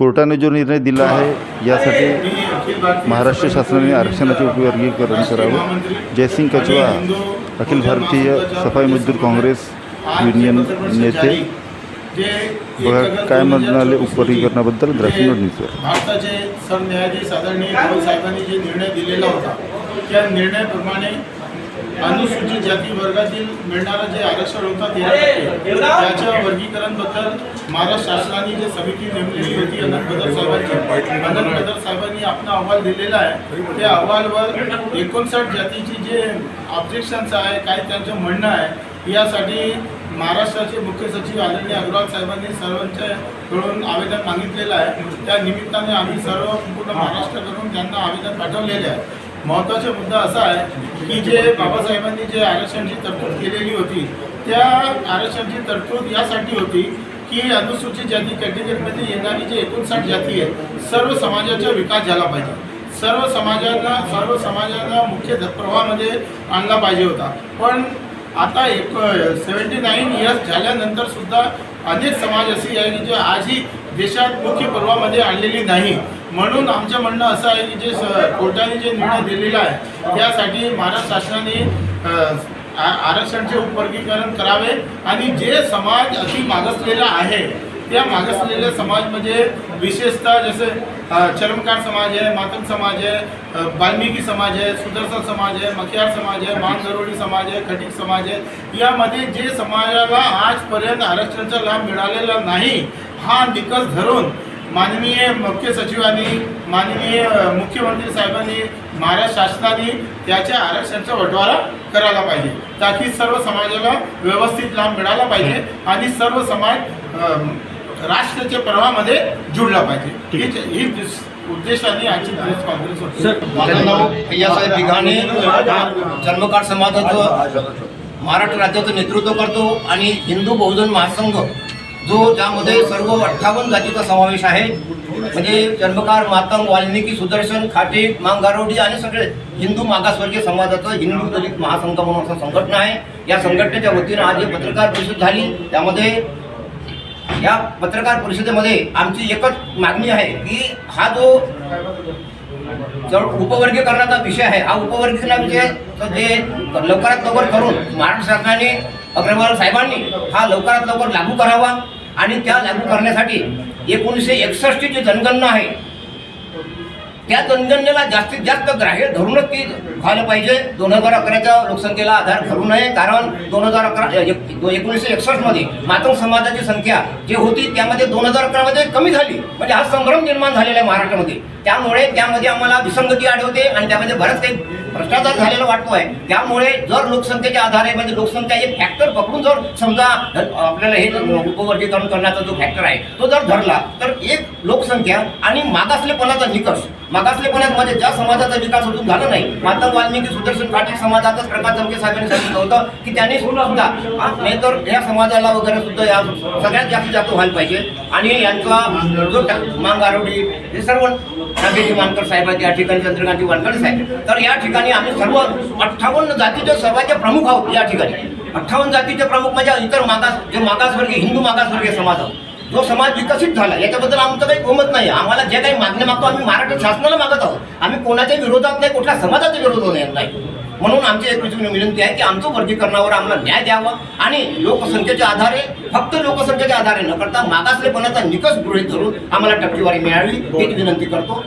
कोर्टाने जो निर्णय दिला आहे यासाठी महाराष्ट्र शासनाने आरक्षणाचे उपवर्गीकरण करावे। जयसिंग कछवा, अखिल भारतीय सफाई मजदूर काँग्रेस युनियन नेते बघा काय म्हणाले उपवर्गीकरणाबद्दल ग्राफिक न्यूजवर। भारताचे सरन्यायाधीश आदरणीय कमल साहेबांनी जे निर्णय दिलेला होता त्या निर्णयाप्रमाणे अनुसूचित जाती वर्गातील मिळणारं जे आरक्षण होतं 13% त्याच्या वर्गीकरणबद्दल महाराष्ट्र शासनाने जे समिती नेमलेली होती अनंत बदर साहेबांनी आपला अहवाल दिलेला आहे। त्या अहवालावर 59 जातीची जे ऑब्जेक्शन्स आहे, काय त्यांचं म्हणणं आहे, यासाठी महाराष्ट्राचे मुख्य सचिव आदरणीय अग्रवाल साहेबांनी सर्वांच्याकडून आवेदन मागितलेलं आहे। त्या निमित्ताने आम्ही सर्व पूर्ण महाराष्ट्राकडून त्यांना आवेदन पाठवलेले आहे। महत्त्वाचा मुद्दा असा आहे की जे बाबासाहेबांनी जे आरक्षणाची तरतूद केलेली होती त्या आरक्षणाची तरतूद यासाठी होती की अनुसूचित जाती कॅटेगरीमध्ये येणारी जे 59 जाती आहे सर्व समाजाचा विकास झाला पाहिजे। सर्व समाजांना मुख्य प्रवाहामध्ये आणला पाहिजे होता। पण आता 79 इयर्स झाल्यानंतर सुद्धा अनेक समाज असे आहे की जे आजही देशात मुख्य प्रवाहामध्ये आणलेली नाही। म्हणून आमचं म्हणणं असं आहे की जे कोर्टाने जे निर्णय दिलेला आहे त्यासाठी महाराष्ट्र शासनाने आरक्षणाचे उपवर्गीकरण करावे आणि जे समाज अति मागासलेला आहे त्या मागासलेल्या समाजमध्ये विशेषतः जसे चर्मकार समाज आहे, मातंग समाज आहे, वाल्मिकी समाज आहे, सुदर्शन समाज आहे, मखियार समाज आहे, मानगरोडी समाज आहे, खटीक समाज आहे, यामध्ये जे समाजाला आजपर्यंत आरक्षणाचा लाभ मिळालेला नाही हा निकष धरून माननीय मुख्य सचिवांनी, माननीय मुख्यमंत्री साहेबांनी, महाराष्ट्र शासनाने त्याच्या आरक्षणाचा बंटवारा करायला पाहिजे ताकी सर्व समाजाला व्यवस्थित लाभ मिळाला पाहिजे आणि सर्व समाज राष्ट्राच्या प्रवाहामध्ये जुळला पाहिजे। ही उद्देशाने आजची प्रेस कॉन्फरन्स होती। माझं नाव भैयासाहेब बिघाणे, चर्मकार समाजाचं महाराष्ट्र राज्याचं नेतृत्व करतो आणि हिंदू बहुजन महासंघ जो ज्यामध्ये सर्व 58 जातीचा समावेश आहे, म्हणजे चर्मकार, मातंग, वाल्मिकी, सुदर्शन, खाटीक, मांगारोडी आणि सगळे हिंदू मागासवर्गीय समाजाचं हिंदू दलित महासंघ म्हणून असं संघटना आहे। या संघटनेच्या वतीनं आज ही पत्रकार परिषद झाली। त्यामध्ये या पत्रकार परिषदेमध्ये आमची एकच मागणी आहे की हा जो उपवर्गीकरणाचा विषय आहे हा उपवर्गीकरणाविषय जे लवकरात लवकर करून महाराष्ट्र शासनाने, अग्रवाल साहेबांनी हा लवकरात लवकर लागू करावा आणि त्या लागू करण्यासाठी 1961 जी जनगणना आहे त्या जनगणनेला जास्तीत जास्त ग्राह्य धरूनच ती व्हायला पाहिजे। 2011च्या लोकसंख्येला आधार धरू नये, कारण 1961 मध्ये मातंग समाजाची संख्या जी होती त्यामध्ये 2011 मध्ये कमी झाली, म्हणजे हा संभ्रम निर्माण झालेला आहे महाराष्ट्रामध्ये। त्यामुळे त्यामध्ये आम्हाला विसंगती आढळते आणि त्यामध्ये बरंच काही भ्रष्टाचार झालेला वाटतो आहे। त्यामुळे जर लोकसंख्येच्या आधारे म्हणजे लोकसंख्या एक फॅक्टर पकडून जर समजा आपल्याला हे उपवर्गीकरण करण्याचा जो फॅक्टर आहे तो जर धरला तर एक लोकसंख्या आणि मागासलेपणाचा निकष, मागासलेपणामध्ये ज्या समाजाचा विकास अजून झाला नाही, मातंग, वाल्मिकी, सुदर्शन, खाटीक समाजाचाच प्रकाश चमके साहेबांनी सांगितलं होतं की त्यांनी सुद्धा नाही तर या समाजाला वगैरे सुद्धा या सगळ्यात जास्तीत जास्त व्हायला पाहिजे। आणि यांचा जो मांगारोडी हे सर्व नागेजी मानकर साहेब आहेत, या ठिकाणी चंद्रकांती वानकडे साहेब, तर या ठिकाणी आम्ही सर्व 58 जातीचे सर्वांचे प्रमुख आहोत। या ठिकाणी 58 जातीचे प्रमुख म्हणजे इतर मागासवर्गीय हिंदू मागासवर्गीय समाज आहोत। जो समाज विकसित झाला याच्याबद्दल आमचं काही गोमत नाही। आम्हाला जे काही मागणी मागतो आम्ही महाराष्ट्र शासनाला मागत आहोत, आम्ही कोणाच्या विरोधात नाही, कुठल्या समाजाच्या विरोधात नाही। म्हणून आमची एक विनंती आहे की आमचं वर्गीकरणावर आम्हाला न्याय द्यावा आणि लोकसंख्येच्या आधारे, फक्त लोकसंख्येच्या आधारे न करता मागासलेपणाचा निकष गृहीत धरून आम्हाला टक्केवारी मिळावी ही विनंती करतो।